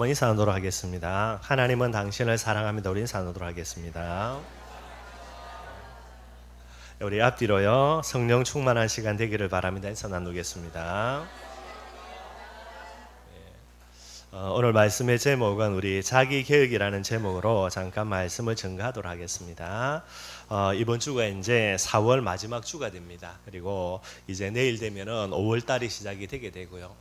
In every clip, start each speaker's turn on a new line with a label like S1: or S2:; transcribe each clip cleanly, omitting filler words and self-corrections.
S1: 인사하도록 하겠습니다. 하나님은 당신을 사랑합니다. 우리 인사하도록 하겠습니다. 우리 앞뒤로요, 성령 충만한 시간 되기를 바랍니다. 인사 나누겠습니다. 오늘 말씀의 제목은 우리 자기개혁이라는 제목으로 잠깐 말씀을 전가하도록 하겠습니다. 이번 주가 이제 4월 마지막 주가 됩니다. 그리고 이제 내일 되면은 5월 달이 시작이 되게 되고요.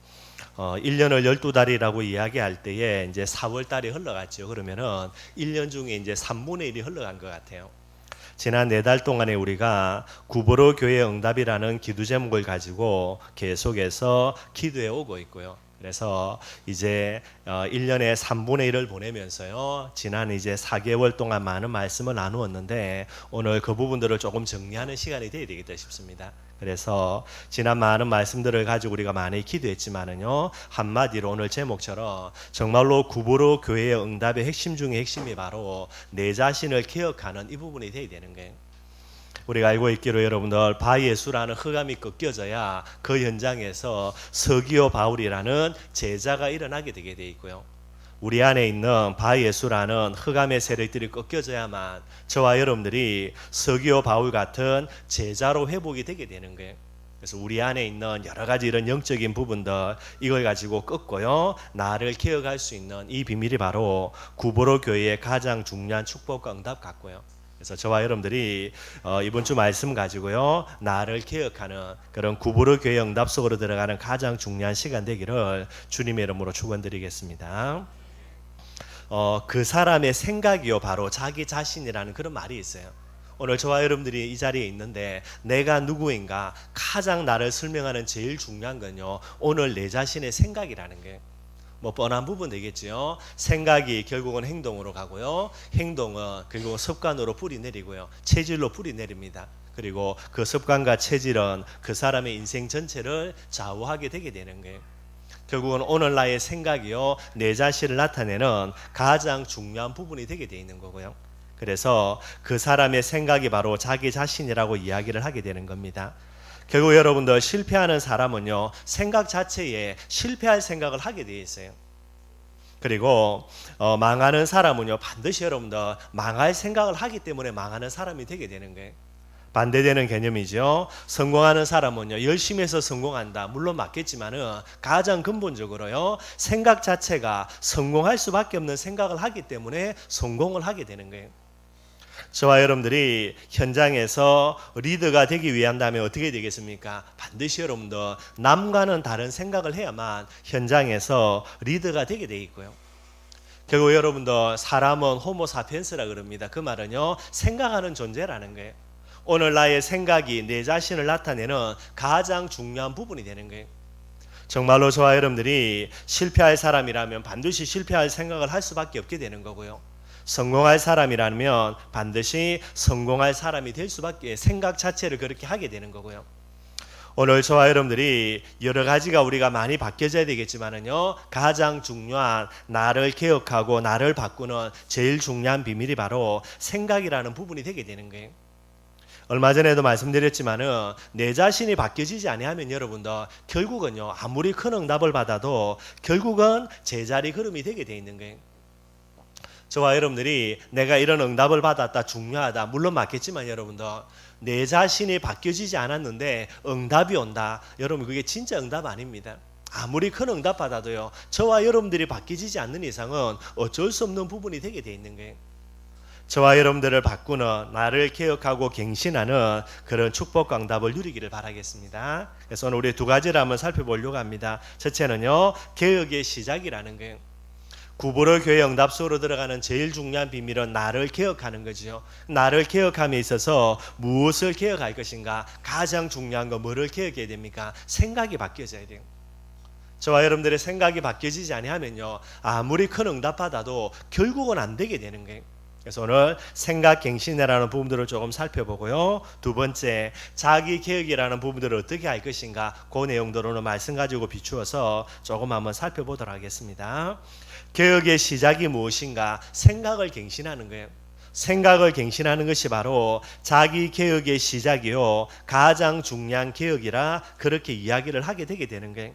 S1: 1년을 12달이라고 이야기할 때에 이제 4월 달이 흘러갔죠. 그러면은 1년 중에 이제 3분의 1이 흘러간 것 같아요. 지난 4달 동안에 우리가 구보로 교회 응답이라는 기도 제목을 가지고 계속해서 기도해 오고 있고요. 그래서 이제 1년에 3분의 1을 보내면서요, 지난 이제 4개월 동안 많은 말씀을 나누었는데 오늘 그 부분들을 조금 정리하는 시간이 되어야 되겠다 싶습니다. 그래서 지난 많은 말씀들을 가지고 우리가 많이 기도했지만은요, 한마디로 오늘 제목처럼 정말로 구보로 교회의 응답의 핵심 중에 핵심이 바로 내 자신을 기억하는 이 부분이 되어야 되는 거예요. 우리가 알고 있기로 여러분들 바예수라는 흑암이 꺾여져야 그 현장에서 서기오 바울이라는 제자가 일어나게 되게 돼 있고요. 우리 안에 있는 바예수라는 흑암의 세력들이 꺾여져야만 저와 여러분들이 서기오 바울 같은 제자로 회복이 되게 되는 거예요. 그래서 우리 안에 있는 여러 가지 이런 영적인 부분들, 이걸 가지고 꺾고요, 나를 기억할 수 있는 이 비밀이 바로 구보로 교회의 가장 중요한 축복과 응답 같고요. 그래서 저와 여러분들이 이번 주 말씀 가지고요, 나를 기억하는 그런 구보로 교회 응답 속으로 들어가는 가장 중요한 시간 되기를 주님의 이름으로 축원드리겠습니다. 그 사람의 생각이요, 바로 자기 자신이라는 그런 말이 있어요. 오늘 저와 여러분들이 이 자리에 있는데 내가 누구인가 가장 나를 설명하는 제일 중요한 건요, 오늘 내 자신의 생각이라는 게 뭐 뻔한 부분 되겠지요. 생각이 결국은 행동으로 가고요, 행동은 결국은 습관으로 뿌리 내리고요, 체질로 뿌리 내립니다. 그리고 그 습관과 체질은 그 사람의 인생 전체를 좌우하게 되게 되는 거예요. 결국은 오늘 나의 생각이요, 내 자신을 나타내는 가장 중요한 부분이 되게 돼 있는 거고요. 그래서 그 사람의 생각이 바로 자기 자신이라고 이야기를 하게 되는 겁니다. 결국 여러분들 실패하는 사람은요, 생각 자체에 실패할 생각을 하게 되어 있어요. 그리고 망하는 사람은요, 반드시 여러분들 망할 생각을 하기 때문에 망하는 사람이 되게 되는 거예요. 반대되는 개념이죠. 성공하는 사람은요, 열심히 해서 성공한다, 물론 맞겠지만은 가장 근본적으로요, 생각 자체가 성공할 수밖에 없는 생각을 하기 때문에 성공을 하게 되는 거예요. 저와 여러분들이 현장에서 리더가 되기 위한다면 어떻게 되겠습니까? 반드시 여러분들 남과는 다른 생각을 해야만 현장에서 리더가 되게 돼 있고요. 결국 여러분들 사람은 호모사피엔스라 그럽니다. 그 말은요, 생각하는 존재라는 거예요. 오늘 나의 생각이 내 자신을 나타내는 가장 중요한 부분이 되는 거예요. 정말로 저와 여러분들이 실패할 사람이라면 반드시 실패할 생각을 할 수밖에 없게 되는 거고요. 성공할 사람이라면 반드시 성공할 사람이 될 수밖에, 생각 자체를 그렇게 하게 되는 거고요. 오늘 저와 여러분들이 여러 가지가 우리가 많이 바뀌어져야 되겠지만은요, 가장 중요한 나를 개혁하고 나를 바꾸는 제일 중요한 비밀이 바로 생각이라는 부분이 되게 되는 거예요. 얼마 전에도 말씀드렸지만은 내 자신이 바뀌어지지 아니하면 여러분들 결국은요, 아무리 큰 응답을 받아도 결국은 제자리 걸음이 되게 돼 있는 거예요. 저와 여러분들이 내가 이런 응답을 받았다, 중요하다, 물론 맞겠지만 여러분들 내 자신이 바뀌어지지 않았는데 응답이 온다, 여러분 그게 진짜 응답 아닙니다. 아무리 큰 응답 받아도요, 저와 여러분들이 바뀌어지지 않는 이상은 어쩔 수 없는 부분이 되게 돼 있는 거예요. 저와 여러분들을 바꾸는, 나를 개혁하고 갱신하는 그런 축복과 응답을 누리기를 바라겠습니다. 그래서 오늘 우리 두 가지를 한번 살펴보려고 합니다. 첫째는요, 개혁의 시작이라는 거예요. 구보로 교회 응답 속으로 들어가는 제일 중요한 비밀은 나를 개혁하는 거죠. 나를 개혁함에 있어서 무엇을 개혁할 것인가? 가장 중요한 건 뭐를 개혁해야 됩니까? 생각이 바뀌어져야 돼요. 저와 여러분들의 생각이 바뀌어지지 아니하면요, 아무리 큰 응답 받아도 결국은 안 되게 되는 거예요. 그래서 오늘 생각 갱신이라는 부분들을 조금 살펴보고요, 두 번째 자기 개혁이라는 부분들을 어떻게 할 것인가, 그 내용들을 오늘 말씀 가지고 비추어서 조금 한번 살펴보도록 하겠습니다. 개혁의 시작이 무엇인가? 생각을 갱신하는 거예요. 생각을 갱신하는 것이 바로 자기 개혁의 시작이요, 가장 중요한 개혁이라 그렇게 이야기를 하게 되게 되는 거예요.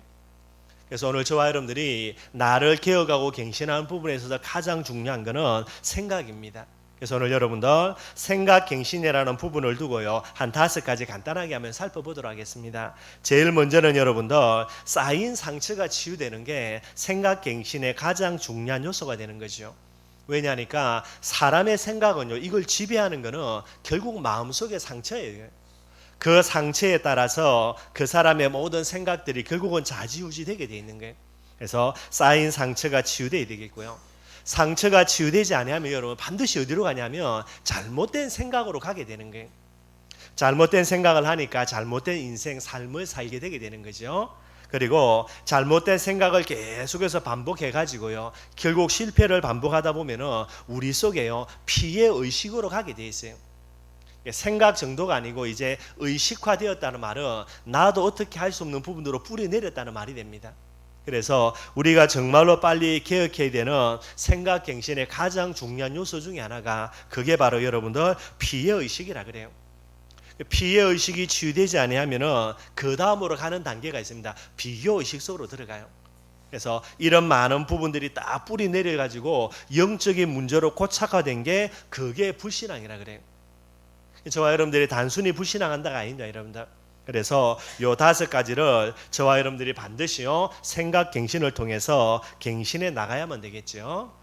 S1: 그래서 오늘 저와 여러분들이 나를 개혁하고 갱신하는 부분에 있어서 가장 중요한 것은 생각입니다. 그래서 오늘 여러분들 생각 갱신이라는 부분을 두고요, 한 5가지 간단하게 한번 살펴보도록 하겠습니다. 제일 먼저는 여러분들 쌓인 상처가 치유되는 게 생각 갱신의 가장 중요한 요소가 되는 거죠. 왜냐하니까 사람의 생각은요, 이걸 지배하는 거는 결국 마음속의 상처예요. 그 상처에 따라서 그 사람의 모든 생각들이 결국은 좌지우지 되게 돼 있는 거예요. 그래서 쌓인 상처가 치유돼야 되겠고요. 상처가 치유되지 않으면 여러분 반드시 어디로 가냐면 잘못된 생각으로 가게 되는 거예요. 잘못된 생각을 하니까 잘못된 인생, 삶을 살게 되게 되는 거죠. 그리고 잘못된 생각을 계속해서 반복해 가지고요, 결국 실패를 반복하다 보면은 우리 속에요, 피해 의식으로 가게 돼 있어요. 생각 정도가 아니고 이제 의식화되었다는 말은 나도 어떻게 할 수 없는 부분으로 뿌리 내렸다는 말이 됩니다. 그래서 우리가 정말로 빨리 개혁해야 되는 생각 갱신의 가장 중요한 요소 중에 하나가 그게 바로 여러분들 피해의식이라 그래요. 피해의식이 치유되지 않으면은 그 다음으로 가는 단계가 있습니다. 비교의식 속으로 들어가요. 그래서 이런 많은 부분들이 딱 뿌리 내려가지고 영적인 문제로 고착화된 게 그게 불신앙이라 그래요. 저와 여러분들이 단순히 불신앙한다가 아닙니다, 여러분들. 그래서 요 5가지를 저와 여러분들이 반드시요 생각 갱신을 통해서 갱신해 나가야만 되겠죠.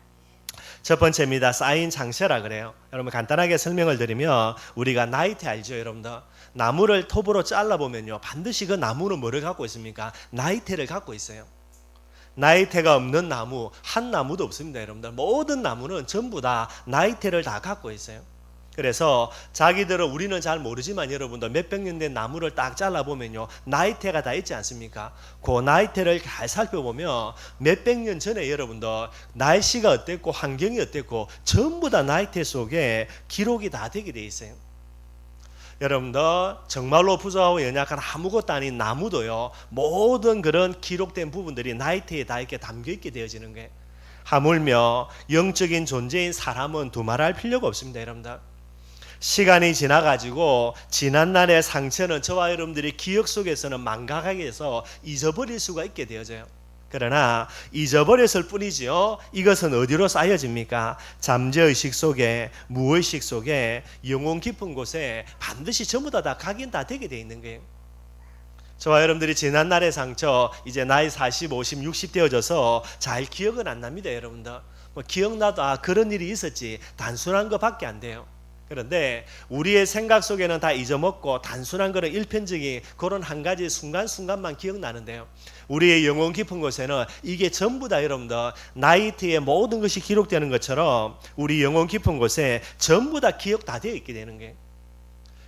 S1: 첫 번째입니다. 쌓인 상처라 그래요. 여러분 간단하게 설명을 드리면 우리가 나이테 알죠, 여러분들? 나무를 톱으로 잘라 보면요, 반드시 그 나무는 뭐를 갖고 있습니까? 나이테를 갖고 있어요. 나이테가 없는 나무 한 나무도 없습니다, 여러분들. 모든 나무는 전부 다 나이테를 다 갖고 있어요. 그래서 자기들은 우리는 잘 모르지만 여러분들 몇백 년 된 나무를 딱 잘라보면요, 나이테가 다 있지 않습니까? 그 나이테를 잘 살펴보면 몇백 년 전에 여러분들 날씨가 어땠고 환경이 어땠고 전부 다 나이테 속에 기록이 다 되게 돼 있어요. 여러분들 정말로 부족하고 연약한 아무것도 아닌 나무도요, 모든 그런 기록된 부분들이 나이테에 다 이렇게 담겨 있게 되어지는 거예요. 하물며 영적인 존재인 사람은 두말할 필요가 없습니다, 여러분들. 시간이 지나가지고 지난날의 상처는 저와 여러분들이 기억 속에서는 망각하게 해서 잊어버릴 수가 있게 되어져요. 그러나 잊어버렸을 뿐이지요, 이것은 어디로 쌓여집니까? 잠재의식 속에, 무의식 속에, 영혼 깊은 곳에 반드시 전부 다 각인 다 되게 돼 있는 거예요. 저와 여러분들이 지난날의 상처 이제 나이 40, 50, 60 되어져서 잘 기억은 안 납니다, 여러분들. 기억나도 그런 일이 있었지 단순한 것밖에 안 돼요. 그런데 우리의 생각 속에는 다 잊어먹고 단순한 그런 일편적인 그런 한 가지 순간순간만 기억나는데요, 우리의 영혼 깊은 곳에는 이게 전부 다 여러분들 나이트의 모든 것이 기록되는 것처럼 우리 영혼 깊은 곳에 전부 다 기억 다 되어 있게 되는 거예요.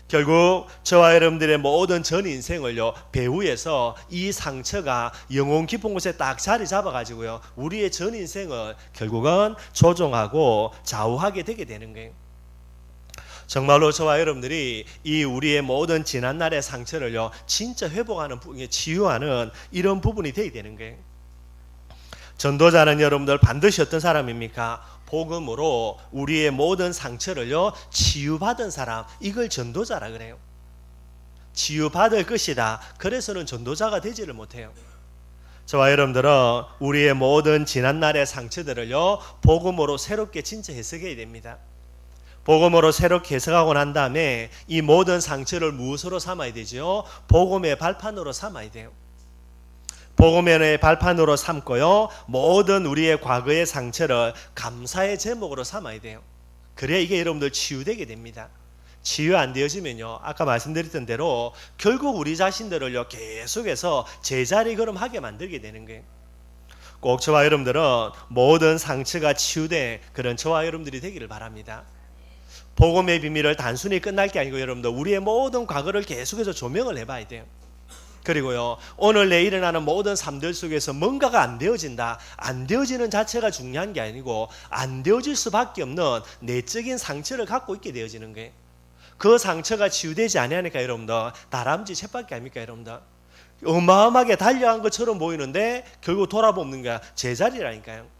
S1: 결국 저와 여러분들의 모든 전 인생을요, 배후에서 이 상처가 영혼 깊은 곳에 딱 자리 잡아가지고요, 우리의 전 인생을 결국은 조종하고 좌우하게 되게 되는 거예요. 정말로 저와 여러분들이 이 우리의 모든 지난날의 상처를요, 진짜 회복하는, 치유하는 이런 부분이 되어야 되는 거예요. 전도자는 여러분들 반드시 어떤 사람입니까? 복음으로 우리의 모든 상처를요, 치유받은 사람, 이걸 전도자라 그래요. 치유받을 것이다. 그래서는 전도자가 되지를 못해요. 저와 여러분들은 우리의 모든 지난날의 상처들을요, 복음으로 새롭게 진짜 해석해야 됩니다. 복음으로 새롭게 해석하고 난 다음에 이 모든 상처를 무엇으로 삼아야 되죠? 복음의 발판으로 삼아야 돼요. 복음의 발판으로 삼고요, 모든 우리의 과거의 상처를 감사의 제목으로 삼아야 돼요. 그래야 이게 여러분들 치유되게 됩니다. 치유 안 되어지면요, 아까 말씀드렸던 대로 결국 우리 자신들을요, 계속해서 제자리 걸음하게 만들게 되는 거예요. 꼭 저와 여러분들은 모든 상처가 치유된 그런 저와 여러분들이 되기를 바랍니다. 복음의 비밀을 단순히 끝날 게 아니고 여러분들 우리의 모든 과거를 계속해서 조명을 해봐야 돼요. 그리고요, 오늘 내일 일어나는 모든 삶들 속에서 뭔가가 안 되어진다, 안 되어지는 자체가 중요한 게 아니고 안 되어질 수밖에 없는 내적인 상처를 갖고 있게 되어지는 거예요. 그 상처가 치유되지 않으니까 여러분들 다람쥐 쳇바퀴 아닙니까, 여러분들? 어마어마하게 달려간 것처럼 보이는데 결국 돌아보는 게 제자리라니까요.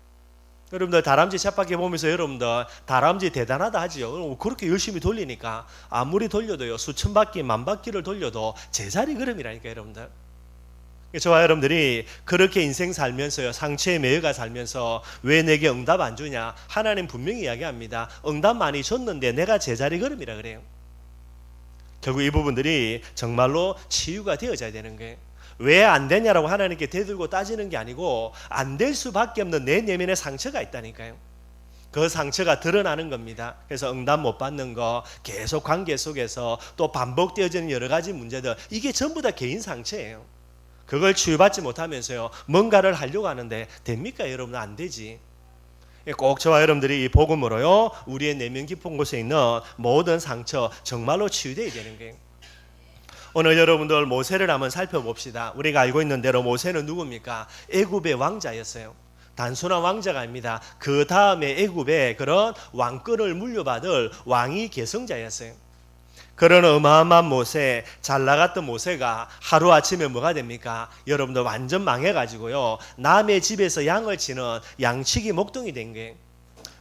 S1: 여러분들 다람쥐 쳇바퀴 보면서 여러분들 다람쥐 대단하다 하지요. 그렇게 열심히 돌리니까 아무리 돌려도요, 수천 바퀴 만 바퀴를 돌려도 제자리 걸음이라니까, 여러분들. 저와 여러분들이 그렇게 인생 살면서요, 상처에 매여가 살면서 왜 내게 응답 안 주냐? 하나님 분명히 이야기합니다. 응답 많이 줬는데 내가 제자리 걸음이라 그래요. 결국 이 부분들이 정말로 치유가 되어져야 되는 거예요. 왜 안 되냐라고 하나님께 대들고 따지는 게 아니고 안 될 수밖에 없는 내 내면의 상처가 있다니까요. 그 상처가 드러나는 겁니다. 그래서 응답 못 받는 거, 계속 관계 속에서 또 반복되어지는 여러 가지 문제들, 이게 전부 다 개인 상처예요. 그걸 치유받지 못하면서요, 뭔가를 하려고 하는데 됩니까? 여러분, 안 되지. 꼭 저와 여러분들이 이 복음으로요, 우리의 내면 깊은 곳에 있는 모든 상처 정말로 치유되어야 되는 거예요. 오늘 여러분들 모세를 한번 살펴봅시다. 우리가 알고 있는 대로 모세는 누굽니까? 애굽의 왕자였어요. 단순한 왕자가 아닙니다. 그 다음에 애굽의 그런 왕권을 물려받을 왕위 계승자였어요. 그런 어마어마한 모세, 잘 나갔던 모세가 하루아침에 뭐가 됩니까? 여러분들 완전 망해가지고요, 남의 집에서 양을 치는 양치기 목동이 된 게,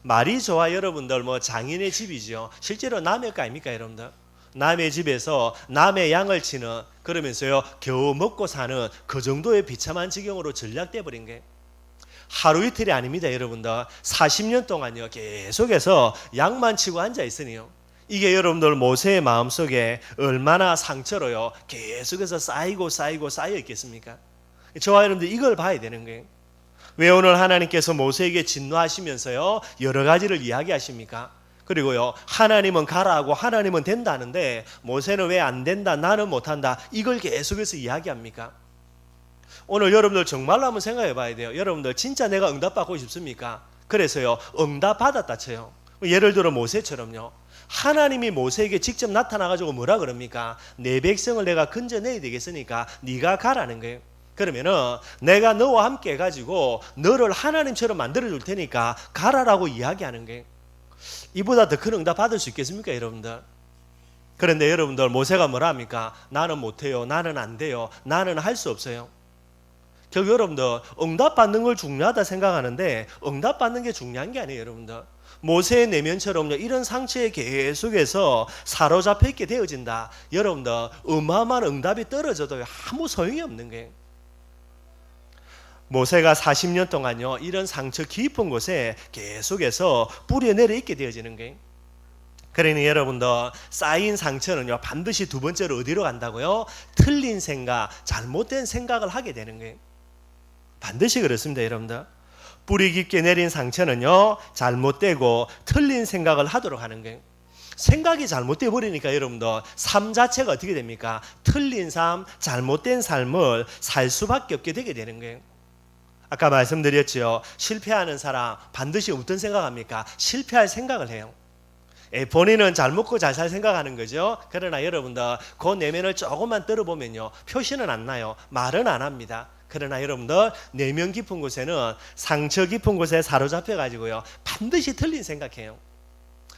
S1: 말이 좋아 여러분들, 뭐 장인의 집이죠. 실제로 남의 거 아닙니까 여러분들? 남의 집에서 남의 양을 치는, 그러면서요 겨우 먹고 사는 그 정도의 비참한 지경으로 전락돼 버린 게, 하루 이틀이 아닙니다 여러분들. 40년 동안요 계속해서 양만 치고 앉아 있으니요, 이게 여러분들 모세의 마음속에 얼마나 상처로요 계속해서 쌓이고 쌓여 있겠습니까? 저와 여러분들 이걸 봐야 되는 거예요. 왜 오늘 하나님께서 모세에게 진노하시면서요 여러 가지를 이야기하십니까? 그리고요, 하나님은 가라 하고 하나님은 된다 하는데 모세는 왜 안 된다, 나는 못한다, 이걸 계속해서 이야기합니까? 오늘 여러분들 정말로 한번 생각해 봐야 돼요. 여러분들 진짜 내가 응답받고 싶습니까? 그래서요 응답 받았다 쳐요. 예를 들어 모세처럼요, 하나님이 모세에게 직접 나타나가지고 뭐라 그럽니까? 내 백성을 내가 건져내야 되겠으니까 네가 가라는 거예요. 그러면은 내가 너와 함께 해가지고 너를 하나님처럼 만들어 줄 테니까 가라라고 이야기하는 거예요. 이보다 더 큰 응답 받을 수 있겠습니까 여러분들? 그런데 여러분들 모세가 뭐라 합니까? 나는 못해요, 나는 안 돼요, 나는 할 수 없어요. 결국 여러분들 응답 받는 걸 중요하다 생각하는데 응답 받는 게 중요한 게 아니에요 여러분들. 모세의 내면처럼요 이런 상처에 계속해서 사로잡혀 있게 되어진다, 여러분들 어마어마한 응답이 떨어져도 아무 소용이 없는 거예요. 모세가 40년 동안요 이런 상처 깊은 곳에 계속해서 뿌려내려 있게 되어지는 거예요. 그러니 여러분들 쌓인 상처는요 반드시 두 번째로 어디로 간다고요? 틀린 생각, 잘못된 생각을 하게 되는 거예요. 반드시 그렇습니다 여러분들. 뿌리 깊게 내린 상처는요 잘못되고 틀린 생각을 하도록 하는 거예요. 생각이 잘못돼 버리니까 여러분들 삶 자체가 어떻게 됩니까? 틀린 삶, 잘못된 삶을 살 수밖에 없게 되게 되는 거예요. 아까 말씀드렸죠. 실패하는 사람 반드시 어떤 생각합니까? 실패할 생각을 해요. 본인은 잘 먹고 잘 살 생각하는 거죠. 그러나 여러분들 그 내면을 조금만 들어보면요 표시는 안 나요. 말은 안 합니다. 그러나 여러분들 내면 깊은 곳에는, 상처 깊은 곳에 사로잡혀 가지고요 반드시 틀린 생각해요.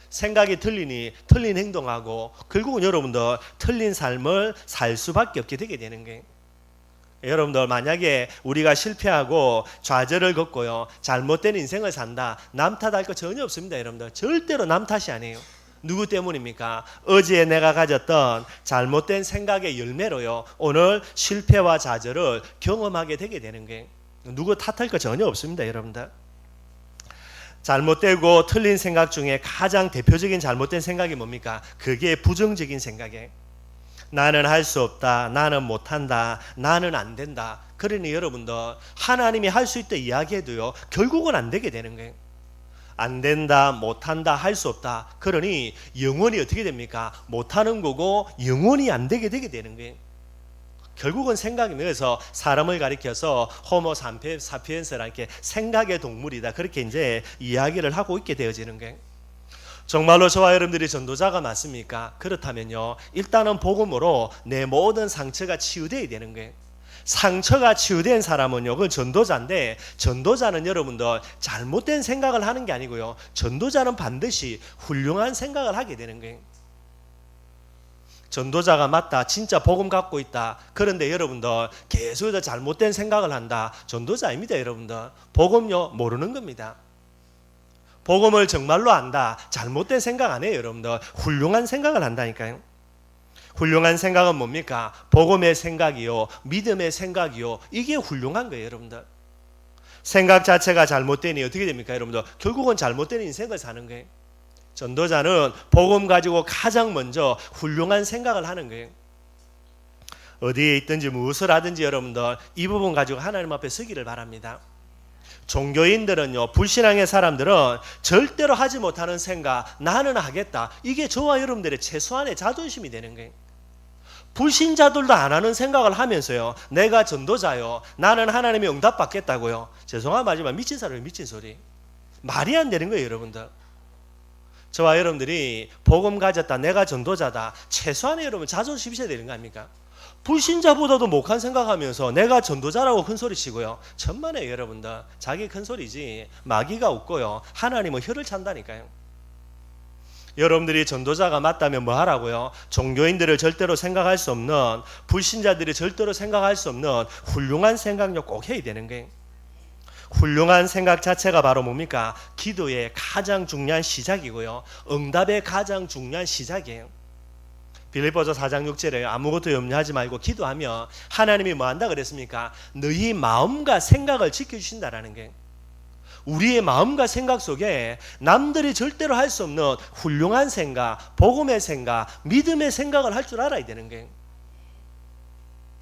S1: 생각이 틀리니 틀린 행동하고 결국은 여러분들 틀린 삶을 살 수밖에 없게 되게 되는 거예요. 여러분들 만약에 우리가 실패하고 좌절을 겪고요 잘못된 인생을 산다, 남 탓할 거 전혀 없습니다 여러분들. 절대로 남 탓이 아니에요. 누구 때문입니까? 어제 내가 가졌던 잘못된 생각의 열매로요 오늘 실패와 좌절을 경험하게 되게 되는 게, 누구 탓할 거 전혀 없습니다 여러분들. 잘못되고 틀린 생각 중에 가장 대표적인 잘못된 생각이 뭡니까? 그게 부정적인 생각이에요. 나는 할 수 없다, 나는 못한다, 나는 안 된다. 그러니 여러분들 하나님이 할 수 있다 이야기해도요 결국은 안 되게 되는 거예요. 안 된다, 못한다, 할 수 없다. 그러니 영원히 어떻게 됩니까? 못하는 거고 영원히 안 되게 되는 거예요. 결국은 생각이 늘어서 사람을 가리켜서 호모 사피엔스라 이렇게 생각의 동물이다, 그렇게 이제 이야기를 하고 있게 되어지는 거예요. 정말로 저와 여러분들이 전도자가 맞습니까? 그렇다면요 일단은 복음으로 내 모든 상처가 치유되어야 되는 거예요. 상처가 치유된 사람은요 그건 전도자인데, 전도자는 여러분들 잘못된 생각을 하는 게 아니고요 전도자는 반드시 훌륭한 생각을 하게 되는 거예요. 전도자가 맞다, 진짜 복음 갖고 있다, 그런데 여러분들 계속해서 잘못된 생각을 한다, 전도자 아닙니다 여러분들. 복음요 모르는 겁니다. 복음을 정말로 안다, 잘못된 생각 안 해요 여러분들. 훌륭한 생각을 한다니까요. 훌륭한 생각은 뭡니까? 복음의 생각이요, 믿음의 생각이요. 이게 훌륭한 거예요, 여러분들. 생각 자체가 잘못되니 어떻게 됩니까, 여러분들? 결국은 잘못된 인생을 사는 거예요. 전도자는 복음 가지고 가장 먼저 훌륭한 생각을 하는 거예요. 어디에 있든지 무엇을 하든지 여러분들 이 부분 가지고 하나님 앞에 서기를 바랍니다. 종교인들은요, 불신앙의 사람들은 절대로 하지 못하는 생각, 나는 하겠다. 이게 저와 여러분들의 최소한의 자존심이 되는 거예요. 불신자들도 안 하는 생각을 하면서요, 내가 전도자요, 나는 하나님의 응답 받겠다고요. 죄송한 말이지만 미친 사람이 미친 소리. 말이 안 되는 거예요, 여러분들. 저와 여러분들이 복음 가졌다, 내가 전도자다, 최소한의 여러분 자존심 있어야 되는 거 아닙니까? 불신자보다도 못한 생각하면서 내가 전도자라고 큰소리 치고요. 천만에 여러분들, 자기 큰소리지 마귀가 웃고요, 하나님은 혀를 찬다니까요. 여러분들이 전도자가 맞다면 뭐 하라고요? 종교인들을 절대로 생각할 수 없는, 불신자들이 절대로 생각할 수 없는 훌륭한 생각력 꼭 해야 되는 거예요. 훌륭한 생각 자체가 바로 뭡니까? 기도의 가장 중요한 시작이고요, 응답의 가장 중요한 시작이에요. 빌립보서 4장 6절에 아무것도 염려하지 말고 기도하며 하나님이 뭐 한다 그랬습니까? 너희 마음과 생각을 지켜주신다라는 게, 우리의 마음과 생각 속에 남들이 절대로 할 수 없는 훌륭한 생각, 복음의 생각, 믿음의 생각을 할 줄 알아야 되는 게,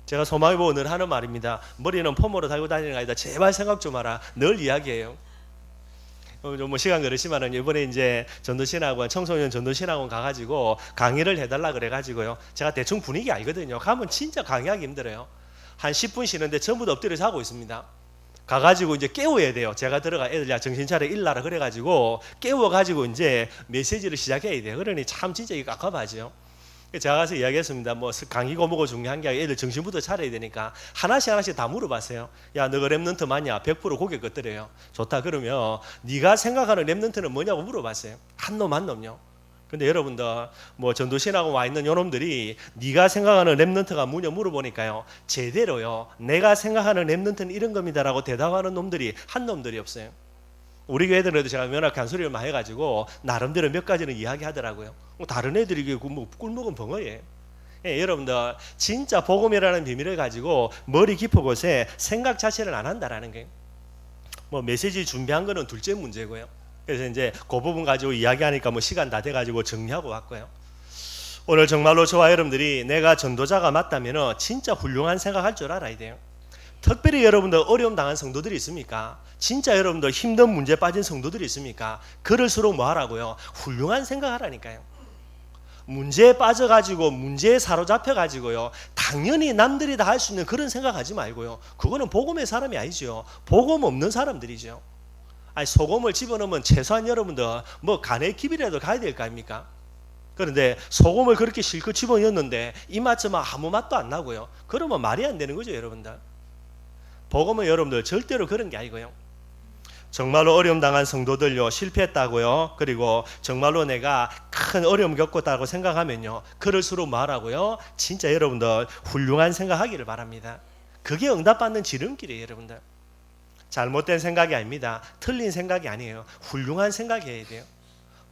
S1: 제가 소망이 보고 늘 하는 말입니다. 머리는 폼으로 달고 다니는 거 아니다. 제발 생각 좀 하라. 늘 이야기해요. 뭐 시간 그러시면은 이번에 이제 전도신학원, 청소년 전도신학원 가가지고 강의를 해달라 그래가지고요, 제가 대충 분위기 알거든요. 가면 진짜 강의하기 힘들어요. 한 10분 쉬는데 전부 다 엎드려서 하고 있습니다. 가가지고 이제 깨워야 돼요. 제가 들어가 애들 야 정신 차려 일나라 그래가지고 깨워가지고 이제 메시지를 시작해야 돼요. 그러니 참 진짜 이거 깝깝하죠. 제가 가서 이야기했습니다. 뭐 강의 과목은 중요한 게 아니라 애들 정신부터 차려야 되니까 하나씩 다 물어봤어요. 야, 너가 랩넌트 맞냐? 100% 고개 끄덕여요. 좋다. 그러면 네가 생각하는 랩넌트는 뭐냐고 물어봤어요. 한 놈 한 놈요. 근데 여러분들 뭐 전도신하고 와 있는 요놈들이 네가 생각하는 랩넌트가 뭐냐 물어보니까요, 제대로요, 내가 생각하는 랩넌트는 이런 겁니다라고 대답하는 놈들이 한 놈들이 없어요. 우리 교회들에도 제가 면학 간소리를 많이 해가지고 나름대로 몇 가지는 이야기하더라고요. 다른 애들이 뭐 꿀먹은 벙어리예요. 예, 여러분들 진짜 복음이라는 비밀을 가지고 머리 깊은 곳에 생각 자체를 안 한다라는 게, 뭐 메시지 준비한 거는 둘째 문제고요. 그래서 이제 그 부분 가지고 이야기하니까 뭐 시간 다 돼가지고 정리하고 왔고요. 오늘 정말로 저와 여러분들이 내가 전도자가 맞다면 진짜 훌륭한 생각할 줄 알아야 돼요. 특별히 여러분들 어려움 당한 성도들이 있습니까? 진짜 여러분들 힘든 문제 빠진 성도들이 있습니까? 그럴수록 뭐 하라고요? 훌륭한 생각하라니까요. 문제에 빠져가지고 문제에 사로잡혀가지고요, 당연히 남들이 다 할 수 있는 그런 생각하지 말고요. 그거는 복음의 사람이 아니죠. 복음 없는 사람들이죠. 아니, 소금을 집어넣으면 최소한 여러분들 뭐 간의 깊이라도 가야 될 거 아닙니까? 그런데 소금을 그렇게 실컷 집어넣었는데 이 맛은 아무 맛도 안 나고요. 그러면 말이 안 되는 거죠, 여러분들. 복음은 여러분들 절대로 그런 게 아니고요. 정말로 어려움 당한 성도들요, 실패했다고요, 그리고 정말로 내가 큰 어려움 겪었다고 생각하면요, 그럴수록 말하고요, 진짜 여러분들 훌륭한 생각하기를 바랍니다. 그게 응답받는 지름길이에요, 여러분들. 잘못된 생각이 아닙니다. 틀린 생각이 아니에요. 훌륭한 생각이어야 돼요.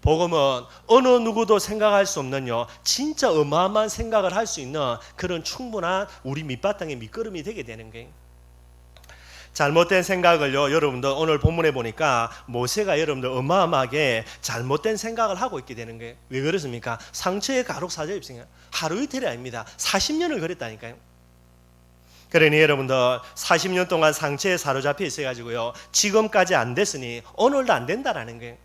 S1: 복음은 어느 누구도 생각할 수 없는요, 진짜 어마어마한 생각을 할 수 있는 그런 충분한 우리 밑바탕의 밑거름이 되게 되는 거예요. 잘못된 생각을요, 여러분들 오늘 본문에 보니까 모세가 여러분들 어마어마하게 잘못된 생각을 하고 있게 되는 거예요. 왜 그렇습니까? 상처에 가록 사져 입으니까 하루 이틀이 아닙니다. 40년을 그랬다니까요. 그러니 여러분들 40년 동안 상처에 사로잡혀 있어가지고요, 지금까지 안 됐으니 오늘도 안 된다라는 거예요.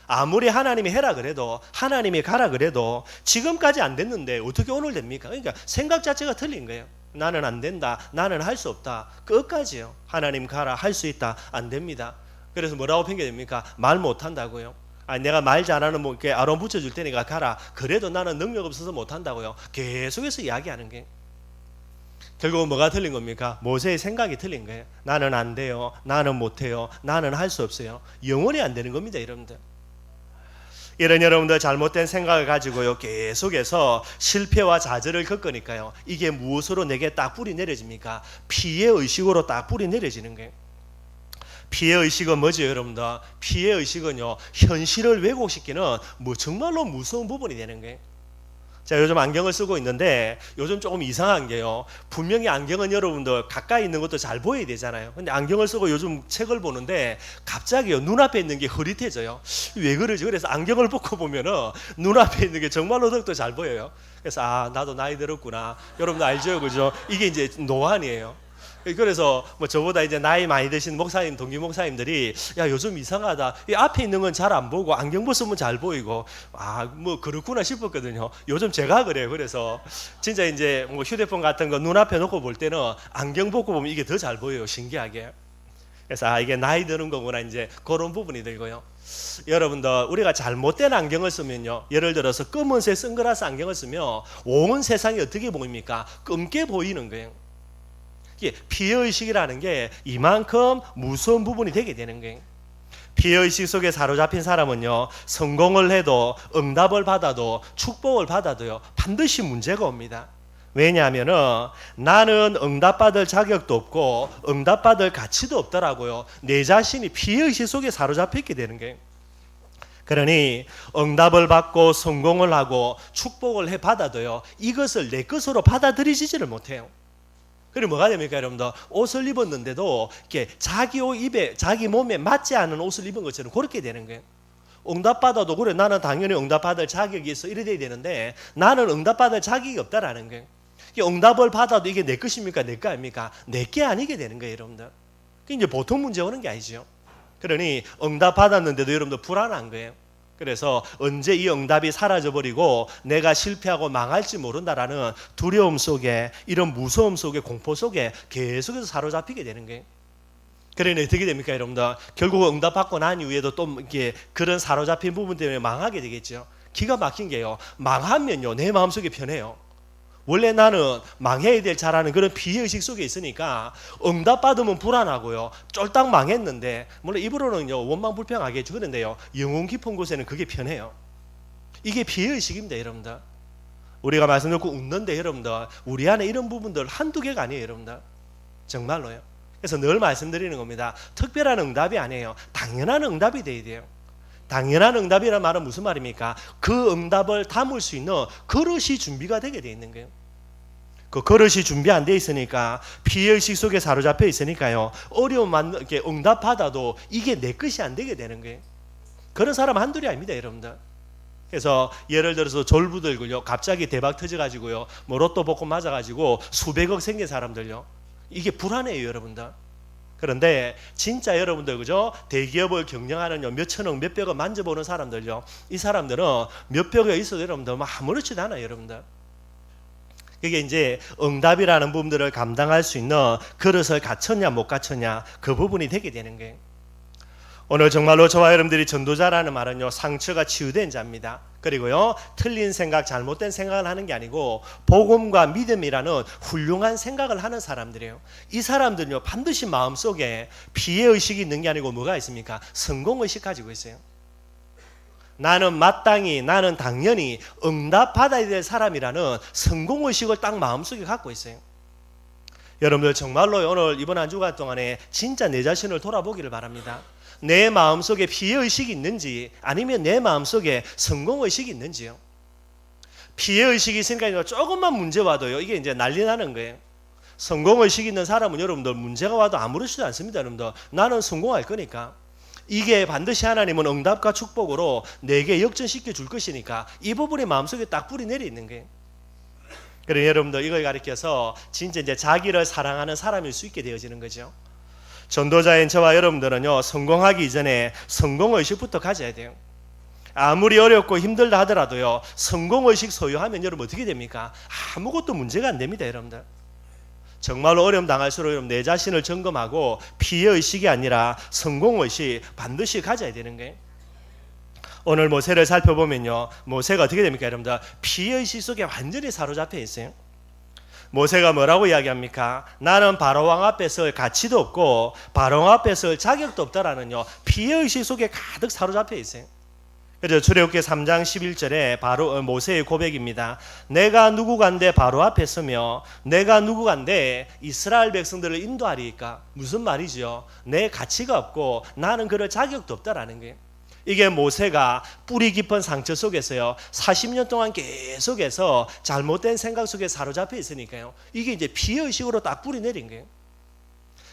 S1: 아무리 하나님이 해라 그래도, 하나님이 가라 그래도 지금까지 안 됐는데 어떻게 오늘 됩니까? 그러니까 생각 자체가 틀린 거예요. 나는 안 된다, 나는 할 수 없다, 끝까지요. 하나님 가라, 할 수 있다, 안 됩니다. 그래서 뭐라고 핑계댑니까? 말 못한다고요. 아니, 내가 말 잘하는 뭐 이렇게 아론 붙여줄 테니까 가라. 그래도 나는 능력 없어서 못한다고요. 계속해서 이야기하는 게, 결국은 뭐가 틀린 겁니까? 모세의 생각이 틀린 거예요. 나는 안 돼요, 나는 못해요, 나는 할 수 없어요. 영원히 안 되는 겁니다, 여러분들. 이런 여러분들 잘못된 생각을 가지고요, 계속해서 실패와 좌절을 겪으니까요, 이게 무엇으로 내게 딱 뿌리 내려집니까? 피해 의식으로 딱 뿌리 내려지는 거예요. 피해 의식은 뭐죠, 여러분들? 피해 의식은요, 현실을 왜곡시키는 뭐 정말로 무서운 부분이 되는 거예요. 제가 요즘 안경을 쓰고 있는데 요즘 조금 이상한 게요. 분명히 안경은 여러분들 가까이 있는 것도 잘 보여야 되잖아요. 근데 안경을 쓰고 요즘 책을 보는데 갑자기요 눈앞에 있는 게 흐릿해져요. 왜 그러지? 그래서 안경을 벗고 보면은 눈앞에 있는 게 정말로 더욱더 잘 보여요. 그래서 나도 나이 들었구나. 여러분도 알죠, 그죠? 이게 이제 노안이에요. 그래서 뭐 저보다 이제 나이 많이 드신 목사님, 동기 목사님들이 야 요즘 이상하다. 이 앞에 있는 건 잘 안 보고 안경 벗으면 잘 보이고 뭐 그렇구나 싶었거든요. 요즘 제가 그래요. 그래서 진짜 이제 뭐 휴대폰 같은 거 눈앞에 놓고 볼 때는 안경 벗고 보면 이게 더 잘 보여요. 신기하게. 그래서 이게 나이 드는 거구나 이제 그런 부분이 들고요. 여러분들 우리가 잘못된 안경을 쓰면요, 예를 들어서 검은색 선글라스 안경을 쓰면 온 세상이 어떻게 보입니까? 검게 보이는 거예요. 피해의식이라는 게 이만큼 무서운 부분이 되게 되는 거예요. 피해의식 속에 사로잡힌 사람은요, 성공을 해도 응답을 받아도 축복을 받아도요 반드시 문제가 옵니다. 왜냐하면은 나는 응답받을 자격도 없고 응답받을 가치도 없더라고요. 내 자신이 피해의식 속에 사로잡혀 있게 되는 거예요. 그러니 응답을 받고 성공을 하고 축복을 받아도요 이것을 내 것으로 받아들이지를 못해요. 그리고 뭐가 됩니까, 여러분들? 옷을 입었는데도 이렇게 자기 옷 입에, 자기 몸에 맞지 않은 옷을 입은 것처럼 그렇게 되는 거예요. 응답받아도 그래 나는 당연히 응답받을 자격이 있어 이래 돼야 되는데 나는 응답받을 자격이 없다라는 거예요. 응답을 받아도 이게 내 것입니까? 내 거 아닙니까? 내 게 아니게 되는 거예요, 여러분들. 그게 이제 보통 문제 오는 게 아니죠. 그러니 응답받았는데도 여러분들 불안한 거예요. 그래서 언제 이 응답이 사라져버리고 내가 실패하고 망할지 모른다라는 두려움 속에, 이런 무서움 속에, 공포 속에 계속해서 사로잡히게 되는 거예요. 그러니 어떻게 됩니까, 여러분들? 결국 응답받고 난 이후에도 또 이렇게 그런 사로잡힌 부분 때문에 망하게 되겠죠. 기가 막힌 게요, 망하면요 내 마음속에 편해요. 원래 나는 망해야 될 자라는 그런 비의식 속에 있으니까 응답받으면 불안하고요, 쫄딱 망했는데, 물론 입으로는요 원망불평하겠죠. 그런데요 영혼 깊은 곳에는 그게 편해요. 이게 비의식입니다, 여러분들. 우리가 말씀 듣고 웃는데 여러분들 우리 안에 이런 부분들 한두 개가 아니에요, 여러분들. 정말로요. 그래서 늘 말씀드리는 겁니다. 특별한 응답이 아니에요. 당연한 응답이 돼야 돼요. 당연한 응답이라는 말은 무슨 말입니까? 그 응답을 담을 수 있는 그릇이 준비가 되게 돼 있는 거예요. 그 그릇이 준비 안 돼 있으니까 피해의식 속에 사로잡혀 있으니까요 어려움 이렇게 응답받아도 이게 내 것이 안 되게 되는 거예요. 그런 사람 한둘이 아닙니다, 여러분들. 그래서 예를 들어서 졸부들고요 갑자기 대박 터져가지고요 뭐 로또 복권 맞아가지고 수백억 생긴 사람들요, 이게 불안해요, 여러분들. 그런데 진짜 여러분들 그죠? 대기업을 경영하는 몇천억 몇백억 만져보는 사람들요, 이 사람들은 몇백억 있어도 여러분들 아무렇지도 않아요, 여러분들. 그게 이제 응답이라는 부분들을 감당할 수 있는 그릇을 갖췄냐 못 갖췄냐 그 부분이 되게 되는 거예요. 오늘 정말로 저와 여러분들이 전도자라는 말은요 상처가 치유된 자입니다. 그리고요 틀린 생각, 잘못된 생각을 하는 게 아니고 복음과 믿음이라는 훌륭한 생각을 하는 사람들이에요. 이 사람들은요 반드시 마음속에 피해의식이 있는 게 아니고 뭐가 있습니까? 성공의식 가지고 있어요. 나는 마땅히, 나는 당연히 응답받아야 될 사람이라는 성공의식을 딱 마음속에 갖고 있어요. 여러분들 정말로 오늘 이번 한 주간 동안에 진짜 내 자신을 돌아보기를 바랍니다. 내 마음속에 피해의식이 있는지 아니면 내 마음속에 성공의식이 있는지요. 피해의식이 있으니까 조금만 문제 와도요 이게 이제 난리 나는 거예요. 성공의식이 있는 사람은 여러분들 문제가 와도 아무렇지도 않습니다. 여러분들 나는 성공할 거니까, 이게 반드시 하나님은 응답과 축복으로 내게 역전시켜 줄 것이니까 이 부분이 마음속에 딱 뿌리 내려 있는 거예요. 그래서 여러분들 이걸 가리켜서 진짜 이제 자기를 사랑하는 사람일 수 있게 되어지는 거죠. 전도자인 저와 여러분들은요 성공하기 이전에 성공의식부터 가져야 돼요. 아무리 어렵고 힘들다 하더라도요 성공의식 소유하면 여러분 어떻게 됩니까? 아무것도 문제가 안 됩니다, 여러분들. 정말로 어려움 당할수록 여러분 내 자신을 점검하고 피해의식이 아니라 성공의식 반드시 가져야 되는 거예요. 오늘 모세를 살펴보면요 모세가 어떻게 됩니까, 여러분들? 피해의식 속에 완전히 사로잡혀 있어요. 모세가 뭐라고 이야기합니까? 나는 바로왕 앞에 설 가치도 없고 바로왕 앞에 설 자격도 없다라는요 피해의식 속에 가득 사로잡혀 있어요. 그래서 출애굽기 3장 11절에 바로 모세의 고백입니다. 내가 누구간데 바로 앞에 서며 내가 누구간데 이스라엘 백성들을 인도하리까? 무슨 말이죠? 내 가치가 없고 나는 그럴 자격도 없다라는 거예요. 이게 모세가 뿌리 깊은 상처 속에서요 40년 동안 계속해서 잘못된 생각 속에 사로잡혀 있으니까요. 이게 이제 피해의식으로 딱 뿌리 내린 거예요.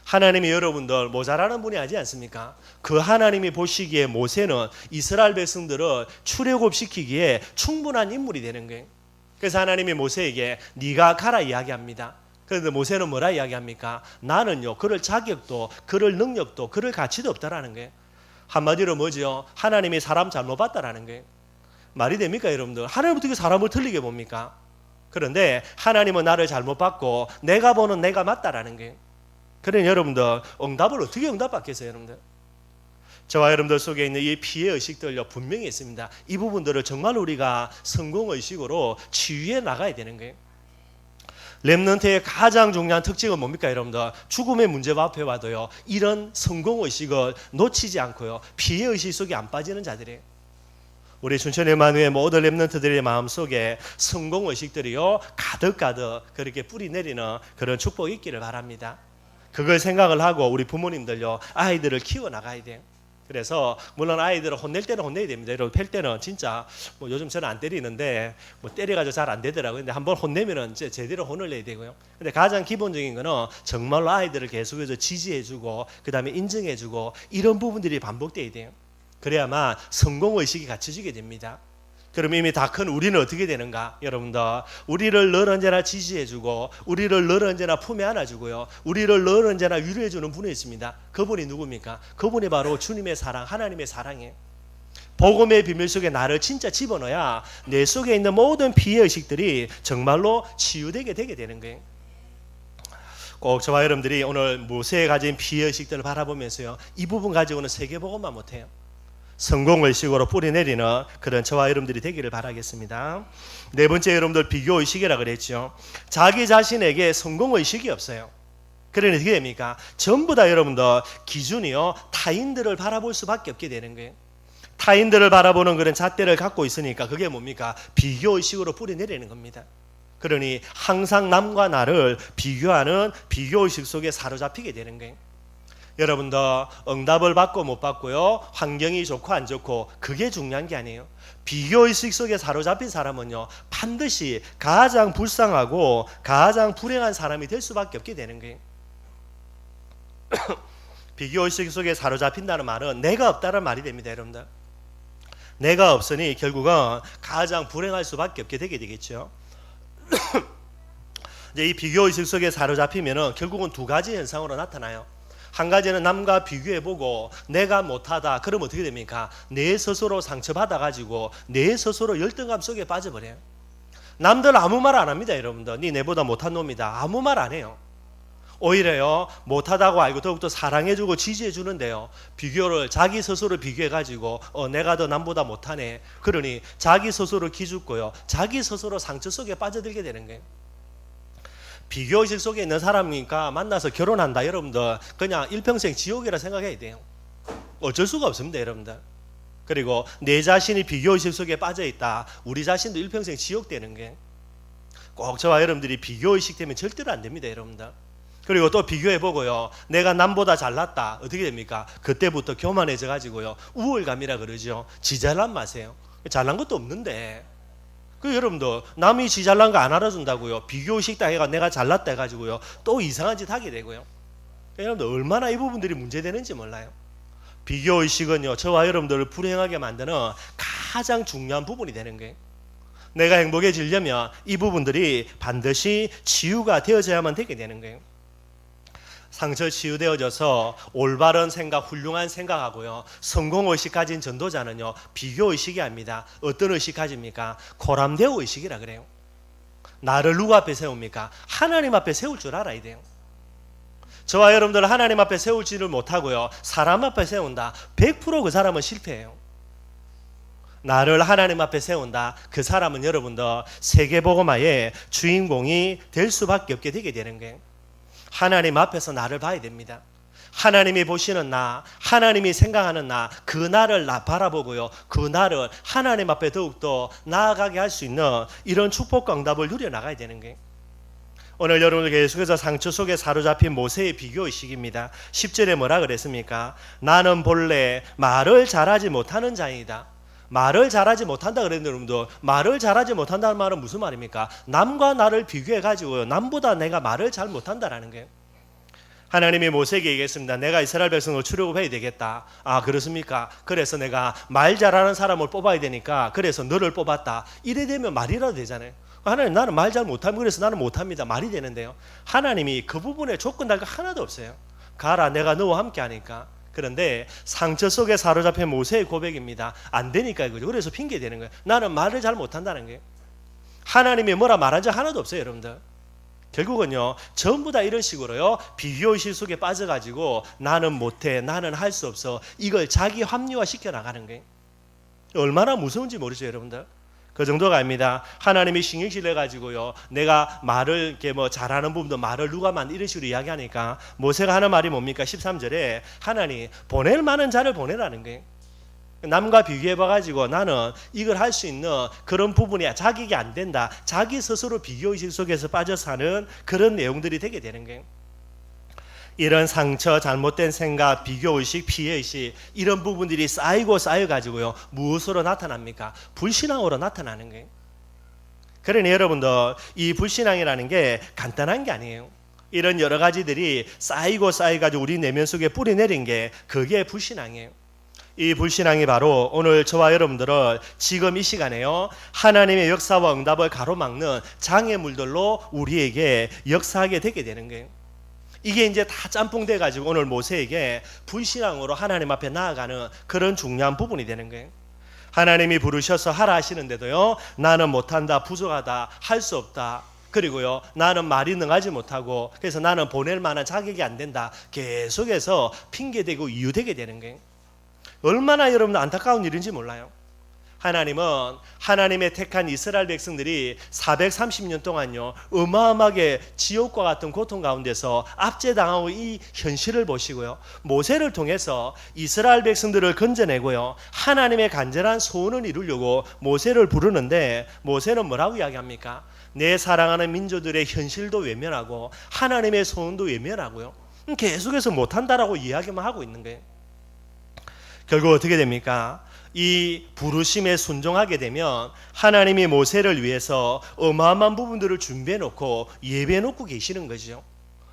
S1: 하나님이 여러분들 모자라는 분이 아니지 않습니까? 그 하나님이 보시기에 모세는 이스라엘 백성들을 출애굽시키기에 충분한 인물이 되는 거예요. 그래서 하나님이 모세에게 네가 가라 이야기합니다. 그런데 모세는 뭐라 이야기합니까? 나는요 그럴 자격도 그럴 능력도 그럴 가치도 없다라는 거예요. 한마디로 뭐죠? 하나님이 사람 잘못 봤다라는 거예요. 말이 됩니까 여러분들? 하나님 어떻게 사람을 틀리게 봅니까? 그런데 하나님은 나를 잘못 봤고 내가 보는 내가 맞다라는 거예요. 그러니 여러분들 응답을 어떻게 응답받겠어요 여러분들? 저와 여러분들 속에 있는 이 피해의식들요 분명히 있습니다. 이 부분들을 정말 우리가 성공의식으로 치유해 나가야 되는 거예요. 렘넌트의 가장 중요한 특징은 뭡니까 여러분들? 죽음의 문제가 앞에 와도요 이런 성공의식을 놓치지 않고요 피해의식 속에 안 빠지는 자들이에요. 우리 춘천의만우의 모든 렘넌트들의 마음속에 성공의식들이요 가득가득 그렇게 뿌리 내리는 그런 축복이 있기를 바랍니다. 그걸 생각을 하고 우리 부모님들요 아이들을 키워나가야 돼요. 그래서 물론 아이들을 혼낼 때는 혼내야 됩니다. 여러분 팰 때는 진짜 뭐 요즘 저는 안 때리는데 뭐 때려가지고 잘 안 되더라고요. 근데 한번 혼내면은 이제 제대로 혼을 내야 되고요. 근데 가장 기본적인 거는 정말로 아이들을 계속해서 지지해주고 그 다음에 인정해주고 이런 부분들이 반복돼야 돼요. 그래야만 성공의식이 갖춰지게 됩니다. 그럼 이미 다 큰 우리는 어떻게 되는가? 여러분들 우리를 늘 언제나 지지해주고 우리를 늘 언제나 품에 안아주고요 우리를 늘 언제나 위로해주는 분이 있습니다. 그분이 누굽니까? 그분이 바로 주님의 사랑 하나님의 사랑이에요. 복음의 비밀 속에 나를 진짜 집어넣어야 내 속에 있는 모든 피해의식들이 정말로 치유되게 되는 거예요. 꼭 저와 여러분들이 오늘 모세에 가진 피해의식들을 바라보면서요 이 부분 가지고는 세계복음만 못해요. 성공의식으로 뿌리내리는 그런 저와 여러분들이 되기를 바라겠습니다. 네 번째 여러분들 비교의식이라 그랬죠. 자기 자신에게 성공의식이 없어요. 그러니 어떻게 됩니까? 전부 다 여러분들 기준이요 타인들을 바라볼 수밖에 없게 되는 거예요. 타인들을 바라보는 그런 잣대를 갖고 있으니까 그게 뭡니까? 비교의식으로 뿌리내리는 겁니다. 그러니 항상 남과 나를 비교하는 비교의식 속에 사로잡히게 되는 거예요. 여러분들 응답을 받고 못 받고요 환경이 좋고 안 좋고 그게 중요한 게 아니에요. 비교의식 속에 사로잡힌 사람은요 반드시 가장 불쌍하고 가장 불행한 사람이 될 수밖에 없게 되는 거예요. 비교의식 속에 사로잡힌다는 말은 내가 없다는 말이 됩니다. 여러분들 내가 없으니 결국은 가장 불행할 수밖에 없게 되게 되겠죠. 이제 이 비교의식 속에 사로잡히면은 결국은 두 가지 현상으로 나타나요. 한 가지는 남과 비교해보고 내가 못하다 그러면 어떻게 됩니까? 내 스스로 상처받아가지고 내 스스로 열등감 속에 빠져버려요. 남들 아무 말 안 합니다. 여러분들 니 내보다 못한 놈이다 아무 말 안 해요. 오히려요 못하다고 알고 더욱더 사랑해주고 지지해주는데요 비교를 자기 스스로 비교해가지고 내가 더 남보다 못하네 그러니 자기 스스로 기죽고요 자기 스스로 상처 속에 빠져들게 되는 거예요. 비교의식 속에 있는 사람이니까 만나서 결혼한다 여러분들 그냥 일평생 지옥이라 생각해야 돼요. 어쩔 수가 없습니다 여러분들. 그리고 내 자신이 비교의식 속에 빠져있다 우리 자신도 일평생 지옥 되는 게 꼭 저와 여러분들이 비교의식 때문에 절대로 안 됩니다 여러분들. 그리고 또 비교해보고요 내가 남보다 잘났다 어떻게 됩니까? 그때부터 교만해져 가지고요 우월감이라 그러죠. 지 잘난 마세요. 잘난 것도 없는데 그 여러분들 남이 지 잘난 거 안 알아준다고요 비교의식 당해가 내가 잘났다 해가지고요 또 이상한 짓 하게 되고요. 여러분들 얼마나 이 부분들이 문제되는지 몰라요. 비교의식은요 저와 여러분들을 불행하게 만드는 가장 중요한 부분이 되는 거예요. 내가 행복해지려면 이 부분들이 반드시 치유가 되어져야만 되게 되는 거예요. 상처 치유되어져서 올바른 생각, 훌륭한 생각하고요 성공의식 가진 전도자는요 비교의식이 아닙니다. 어떤 의식 가집니까? 코람데오 의식이라 그래요. 나를 누구 앞에 세웁니까? 하나님 앞에 세울 줄 알아야 돼요. 저와 여러분들 하나님 앞에 세울지를 못하고요 사람 앞에 세운다 100% 그 사람은 실패해요. 나를 하나님 앞에 세운다 그 사람은 여러분들 세계복음화의 주인공이 될 수밖에 없게 되게 되는 거예요. 하나님 앞에서 나를 봐야 됩니다. 하나님이 보시는 나, 하나님이 생각하는 나, 그 나를 바라보고요 그 나를 하나님 앞에 더욱더 나아가게 할 수 있는 이런 축복과 응답을 누려나가야 되는 거예요. 오늘 여러분들 계속해서 상처 속에 사로잡힌 모세의 비교의식입니다. 10절에 뭐라 그랬습니까? 나는 본래 말을 잘하지 못하는 자이다. 말을 잘하지 못한다 그랬는데 여러분들, 말을 잘하지 못한다는 말은 무슨 말입니까? 남과 나를 비교해 가지고 남보다 내가 말을 잘 못한다라는 거예요. 하나님이 모세에게 얘기했습니다. 내가 이스라엘 백성을 출애굽해야 되겠다. 아, 그렇습니까? 그래서 내가 말 잘하는 사람을 뽑아야 되니까 그래서 너를 뽑았다. 이래 되면 말이라도 되잖아요. 하나님, 나는 말 잘 못하면 그래서 나는 못합니다. 말이 되는데요. 하나님이 그 부분에 조건 달 거 하나도 없어요. 가라, 내가 너와 함께 하니까. 그런데 상처 속에 사로잡힌 모세의 고백입니다. 안 되니까 이거죠. 그래서 핑계 대는 거예요. 나는 말을 잘 못한다는 거예요. 하나님이 뭐라 말한 적 하나도 없어요, 여러분들. 결국은요, 전부 다 이런 식으로요, 비교의식 속에 빠져가지고 나는 못해, 나는 할 수 없어, 이걸 자기 합리화 시켜 나가는 거예요. 얼마나 무서운지 모르죠, 여러분들. 그 정도가 아닙니다. 하나님이 신경질 내가지고요, 내가 말을 이렇게 뭐 잘하는 부분도 말을 누가 만 이런 식으로 이야기하니까 모세가 하는 말이 뭡니까? 13절에 하나님 보낼 만한 자를 보내라는 거예요. 남과 비교해봐가지고 나는 이걸 할 수 있는 그런 부분이 자기에게 안 된다. 자기 스스로 비교의식 속에서 빠져 사는 그런 내용들이 되게 되는 거예요. 이런 상처, 잘못된 생각, 비교의식, 피해의식 이런 부분들이 쌓이고 쌓여가지고요, 무엇으로 나타납니까? 불신앙으로 나타나는 거예요. 그러니 여러분들, 이 불신앙이라는 게 간단한 게 아니에요. 이런 여러 가지들이 쌓이고 쌓여가지고 우리 내면 속에 뿌리내린 게 그게 불신앙이에요. 이 불신앙이 바로 오늘 저와 여러분들을 지금 이 시간에요, 하나님의 역사와 응답을 가로막는 장애물들로 우리에게 역사하게 되게 되는 거예요. 이게 이제 다 짬뽕돼 가지고 오늘 모세에게 불신앙으로 하나님 앞에 나아가는 그런 중요한 부분이 되는 거예요. 하나님이 부르셔서 하라 하시는데도요, 나는 못한다, 부족하다, 할 수 없다, 그리고요, 나는 말이 능하지 못하고 그래서 나는 보낼 만한 자격이 안 된다, 계속해서 핑계대고 이유되게 되는 거예요. 얼마나 여러분 안타까운 일인지 몰라요. 하나님은 하나님의 택한 이스라엘 백성들이 430년 동안요, 어마어마하게 지옥과 같은 고통 가운데서 압제당하고 이 현실을 보시고요, 모세를 통해서 이스라엘 백성들을 건져내고요, 하나님의 간절한 소원을 이루려고 모세를 부르는데 모세는 뭐라고 이야기합니까? 내 사랑하는 민족들의 현실도 외면하고 하나님의 소원도 외면하고요, 계속해서 못한다라고 이야기만 하고 있는 거예요. 결국 어떻게 됩니까? 이 부르심에 순종하게 되면 하나님이 모세를 위해서 어마어마한 부분들을 준비해 놓고 예배해 놓고 계시는 거죠.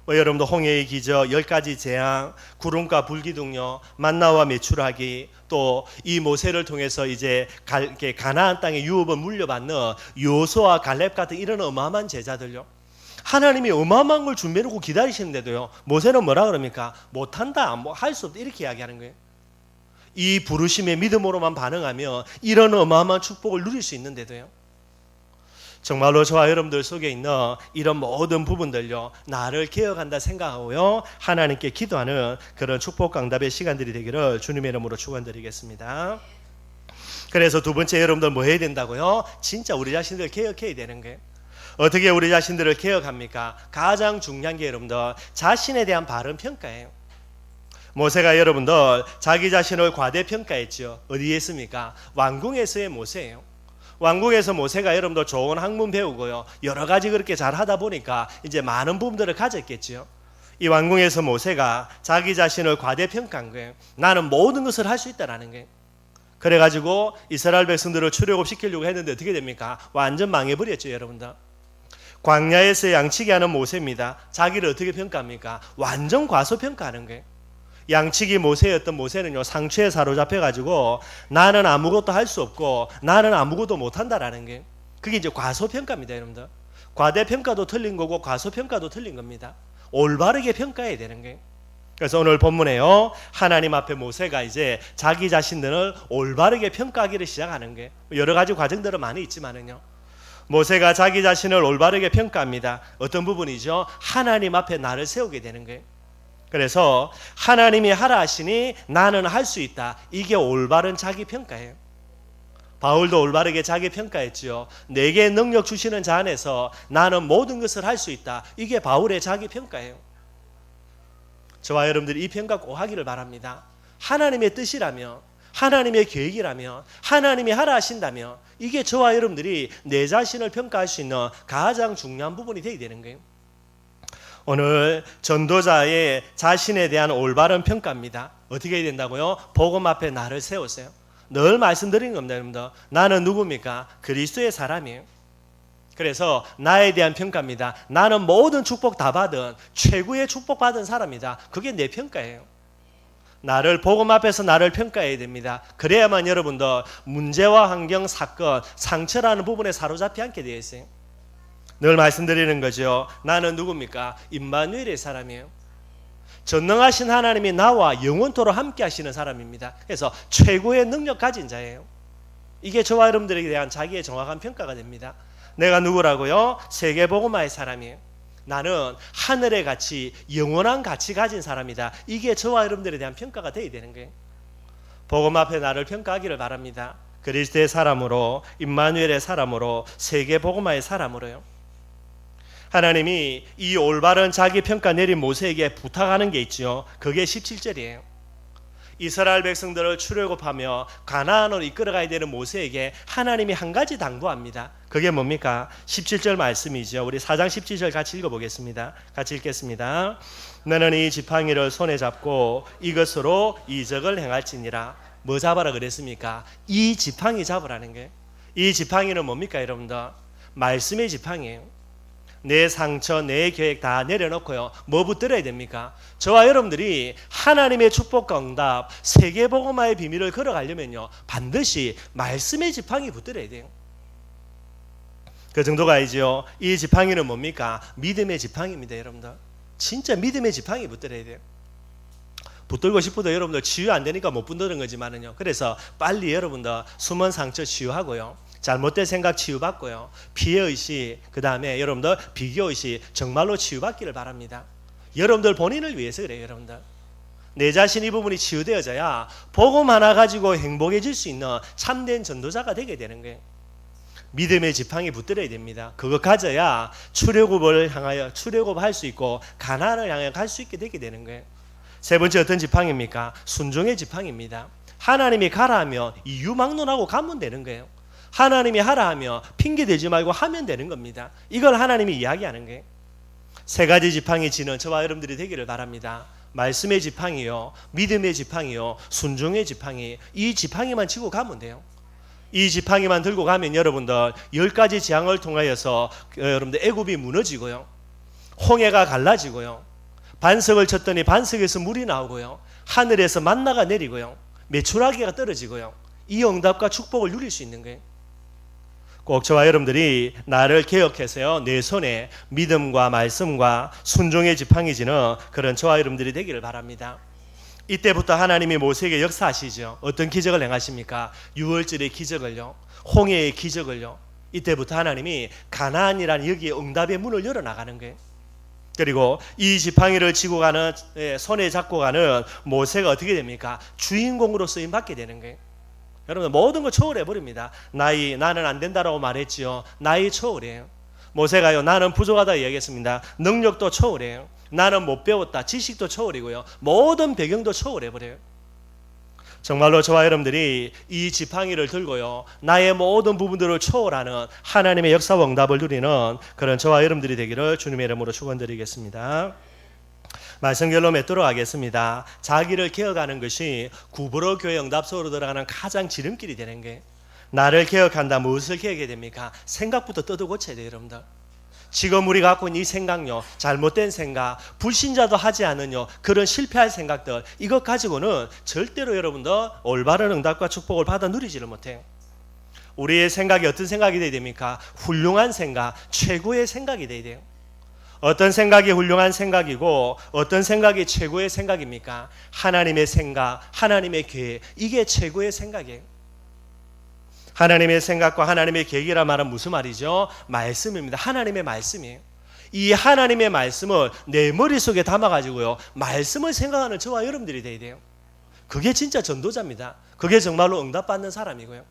S1: 여러분도 홍해의 기적, 10가지 재앙, 구름과 불기둥요, 만나와 메추라기, 또 이 모세를 통해서 이제 가나안 땅의 유업을 물려받는 요수와 갈렙 같은 이런 어마어마한 제자들요, 하나님이 어마어마한 걸 준비해 놓고 기다리시는데도요, 모세는 뭐라 그럽니까? 못한다, 뭐 할 수 없다, 이렇게 이야기하는 거예요. 이 부르심의 믿음으로만 반응하며 이런 어마어마한 축복을 누릴 수 있는데도요, 정말로 저와 여러분들 속에 있는 이런 모든 부분들요, 나를 개혁한다 생각하고요, 하나님께 기도하는 그런 축복 응답의 시간들이 되기를 주님의 이름으로 축원드리겠습니다. 그래서 두 번째, 여러분들 뭐 해야 된다고요? 진짜 우리 자신들 개혁해야 되는 거예요. 어떻게 우리 자신들을 개혁합니까? 가장 중요한 게 여러분들 자신에 대한 바른 평가예요. 모세가 여러분들 자기 자신을 과대평가했죠. 어디에 있습니까? 왕궁에서의 모세예요. 왕궁에서 모세가 여러분들 좋은 학문 배우고요, 여러 가지 그렇게 잘 하다 보니까 이제 많은 부분들을 가졌겠죠. 이 왕궁에서 모세가 자기 자신을 과대평가한 거예요. 나는 모든 것을 할 수 있다라는 거예요. 그래가지고 이스라엘 백성들을 출애굽 시키려고 했는데 어떻게 됩니까? 완전 망해버렸죠, 여러분들. 광야에서 양치기 하는 모세입니다. 자기를 어떻게 평가합니까? 완전 과소평가하는 거예요. 양치기 모세였던 모세는요, 상처에 사로잡혀가지고 나는 아무것도 할 수 없고 나는 아무것도 못한다라는 게, 그게 이제 과소평가입니다, 여러분들. 과대평가도 틀린 거고 과소평가도 틀린 겁니다. 올바르게 평가해야 되는 거예요. 그래서 오늘 본문에요, 하나님 앞에 모세가 이제 자기 자신들을 올바르게 평가하기를 시작하는 게, 여러 가지 과정들은 많이 있지만은요, 모세가 자기 자신을 올바르게 평가합니다. 어떤 부분이죠? 하나님 앞에 나를 세우게 되는 거예요. 그래서 하나님이 하라 하시니 나는 할 수 있다. 이게 올바른 자기평가예요. 바울도 올바르게 자기평가했지요. 내게 능력 주시는 자 안에서 나는 모든 것을 할 수 있다. 이게 바울의 자기평가예요. 저와 여러분들이 이 평가 꼭 하기를 바랍니다. 하나님의 뜻이라면, 하나님의 계획이라면, 하나님이 하라 하신다면 이게 저와 여러분들이 내 자신을 평가할 수 있는 가장 중요한 부분이 되어야 되는 거예요. 오늘 전도자의 자신에 대한 올바른 평가입니다. 어떻게 해야 된다고요? 복음 앞에 나를 세우세요. 늘 말씀드리는 겁니다, 여러분들. 나는 누굽니까? 그리스도의 사람이에요. 그래서 나에 대한 평가입니다. 나는 모든 축복 다 받은 최고의 축복 받은 사람이다. 그게 내 평가예요. 나를 복음 앞에서 나를 평가해야 됩니다. 그래야만 여러분들 문제와 환경, 사건, 상처라는 부분에 사로잡히 않게 되어 있어요. 늘 말씀드리는 거죠. 나는 누굽니까? 임마누엘의 사람이에요. 전능하신 하나님이 나와 영원토록 함께 하시는 사람입니다. 그래서 최고의 능력 가진 자예요. 이게 저와 여러분들에게 대한 자기의 정확한 평가가 됩니다. 내가 누구라고요? 세계복음화의 사람이에요. 나는 하늘의 가치, 영원한 가치 가진 사람이다. 이게 저와 여러분들에 대한 평가가 되어야 되는 거예요. 복음 앞에 나를 평가하기를 바랍니다. 그리스도의 사람으로, 임마누엘의 사람으로, 세계복음화의 사람으로요. 하나님이 이 올바른 자기 평가 내린 모세에게 부탁하는 게 있죠. 그게 17절이에요. 이스라엘 백성들을 출애굽하며 가나안으로 이끌어가야 되는 모세에게 하나님이 한 가지 당부합니다. 그게 뭡니까? 17절 말씀이죠. 우리 4장 17절 같이 읽어보겠습니다. 같이 읽겠습니다. 너는 이 지팡이를 손에 잡고 이것으로 이적을 행할지니라. 뭐 잡아라 그랬습니까? 이 지팡이 잡으라는 거예요. 이 지팡이는 뭡니까 여러분들? 말씀의 지팡이에요. 내 상처, 내 계획 다 내려놓고요. 뭐 붙들어야 됩니까? 저와 여러분들이 하나님의 축복과 응답, 세계복음화의 비밀을 걸어가려면요. 반드시 말씀의 지팡이 붙들어야 돼요. 그 정도가 아니죠. 이 지팡이는 뭡니까? 믿음의 지팡이입니다, 여러분들. 진짜 믿음의 지팡이 붙들어야 돼요. 붙들고 싶어도 여러분들 치유 안 되니까 못 붙드는 거지만은요. 그래서 빨리 여러분들 숨은 상처 치유하고요. 잘못된 생각 치유받고요. 피해의식, 그 다음에 여러분들 비교의식 정말로 치유받기를 바랍니다. 여러분들 본인을 위해서 그래요. 여러분들 내 자신 이 부분이 치유되어져야 복음 하나 가지고 행복해질 수 있는 참된 전도자가 되게 되는 거예요. 믿음의 지팡이 붙들어야 됩니다. 그거 가져야 출애굽을 향하여 출애굽할 수 있고 가나안을 향해 갈 수 있게 되게 되는 거예요. 세 번째 어떤 지팡이입니까? 순종의 지팡이입니다. 하나님이 가라 하면 이유 막론하고 가면 되는 거예요. 하나님이 하라 하면 핑계 대지 말고 하면 되는 겁니다. 이걸 하나님이 이야기하는 거예요. 세 가지 지팡이 지는 저와 여러분들이 되기를 바랍니다. 말씀의 지팡이요, 믿음의 지팡이요, 순종의 지팡이. 이 지팡이만 지고 가면 돼요. 이 지팡이만 들고 가면 여러분들 10가지 재앙을 통하여서 여러분들 애굽이 무너지고요, 홍해가 갈라지고요, 반석을 쳤더니 반석에서 물이 나오고요, 하늘에서 만나가 내리고요, 메추라기가 떨어지고요, 이 응답과 축복을 누릴 수 있는 거예요. 꼭 저와 여러분들이 나를 개혁해서요, 내 손에 믿음과 말씀과 순종의 지팡이 지는 그런 저와 여러분들이 되기를 바랍니다. 이때부터 하나님이 모세에게 역사하시죠. 어떤 기적을 행하십니까? 유월절의 기적을요, 홍해의 기적을요. 이때부터 하나님이 가나안이라는 여기에 응답의 문을 열어나가는 거예요. 그리고 이 지팡이를 쥐고 가는, 손에 잡고 가는 모세가 어떻게 됩니까? 주인공으로 쓰임받게 되는 거예요. 여러분 모든 걸 초월해버립니다. 나는 안 된다라고 말했지요. 나이 초월해요. 모세가요, 나는 부족하다 이야기했습니다. 능력도 초월해요. 나는 못 배웠다. 지식도 초월이고요. 모든 배경도 초월해버려요. 정말로 저와 여러분들이 이 지팡이를 들고요, 나의 모든 부분들을 초월하는 하나님의 역사와 응답을 누리는 그런 저와 여러분들이 되기를 주님의 이름으로 축원드리겠습니다. 말씀 결론 맺도록 하겠습니다. 자기를 개혁하는 것이 구부러 교회 응답소로 들어가는 가장 지름길이 되는 게, 나를 개혁한다. 무엇을 개혁해야 됩니까? 생각부터 뜯어 고쳐야 돼요, 여러분들. 지금 우리가 갖고 있는 이 생각요, 잘못된 생각, 불신자도 하지 않은요, 그런 실패할 생각들, 이것 가지고는 절대로 여러분들 올바른 응답과 축복을 받아 누리지를 못해요. 우리의 생각이 어떤 생각이 돼야 됩니까? 훌륭한 생각, 최고의 생각이 돼야 돼요. 어떤 생각이 훌륭한 생각이고 어떤 생각이 최고의 생각입니까? 하나님의 생각, 하나님의 계획, 이게 최고의 생각이에요. 하나님의 생각과 하나님의 계획이란 말은 무슨 말이죠? 말씀입니다. 하나님의 말씀이에요. 이 하나님의 말씀을 내 머릿속에 담아가지고요, 말씀을 생각하는 저와 여러분들이 돼야 돼요. 그게 진짜 전도자입니다. 그게 정말로 응답받는 사람이고요.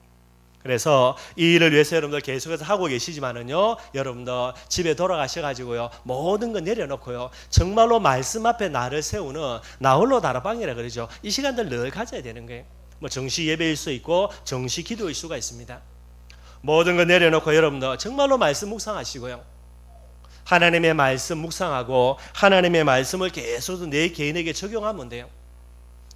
S1: 그래서 이 일을 위해서 여러분들 계속해서 하고 계시지만은요, 여러분들 집에 돌아가셔가지고요, 모든 거 내려놓고요, 정말로 말씀 앞에 나를 세우는 나홀로 다락방이라 그러죠. 이 시간들 늘 가져야 되는 거예요. 뭐 정시 예배일 수 있고 정시 기도일 수가 있습니다. 모든 거 내려놓고 여러분들 정말로 말씀 묵상하시고요, 하나님의 말씀 묵상하고 하나님의 말씀을 계속 내 개인에게 적용하면 돼요.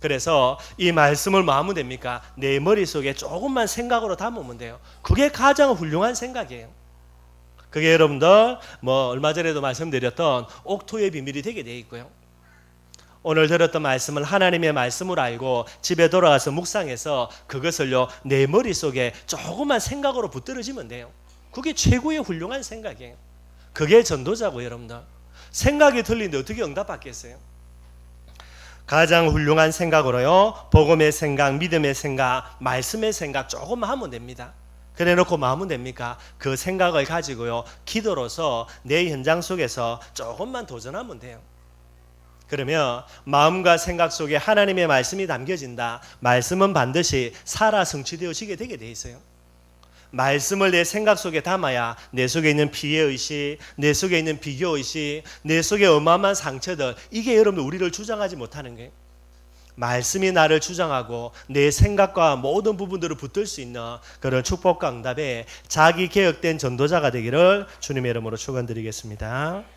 S1: 그래서 이 말씀을 뭐 하면 됩니까? 내 머릿속에 조금만 생각으로 담으면 돼요. 그게 가장 훌륭한 생각이에요. 그게 여러분들 뭐 얼마 전에도 말씀드렸던 옥토의 비밀이 되게 돼 있고요. 오늘 들었던 말씀을 하나님의 말씀으로 알고 집에 돌아가서 묵상해서 그것을요 내 머릿속에 조금만 생각으로 붙들어지면 돼요. 그게 최고의 훌륭한 생각이에요. 그게 전도자고 여러분들. 생각이 틀린데 어떻게 응답받겠어요? 가장 훌륭한 생각으로요 복음의 생각, 믿음의 생각, 말씀의 생각 조금만 하면 됩니다. 그래 놓고 뭐 하면 됩니까? 그 생각을 가지고요 기도로서 내 현장 속에서 조금만 도전하면 돼요. 그러면 마음과 생각 속에 하나님의 말씀이 담겨진다. 말씀은 반드시 살아 성취되어지게 되게 돼 있어요. 말씀을 내 생각 속에 담아야 내 속에 있는 피해의식, 내 속에 있는 비교의식, 내 속에 어마어마한 상처들, 이게 여러분들 우리를 주장하지 못하는 거예요. 말씀이 나를 주장하고 내 생각과 모든 부분들을 붙들 수 있는 그런 축복과 응답에 자기 개혁된 전도자가 되기를 주님의 이름으로 축원드리겠습니다.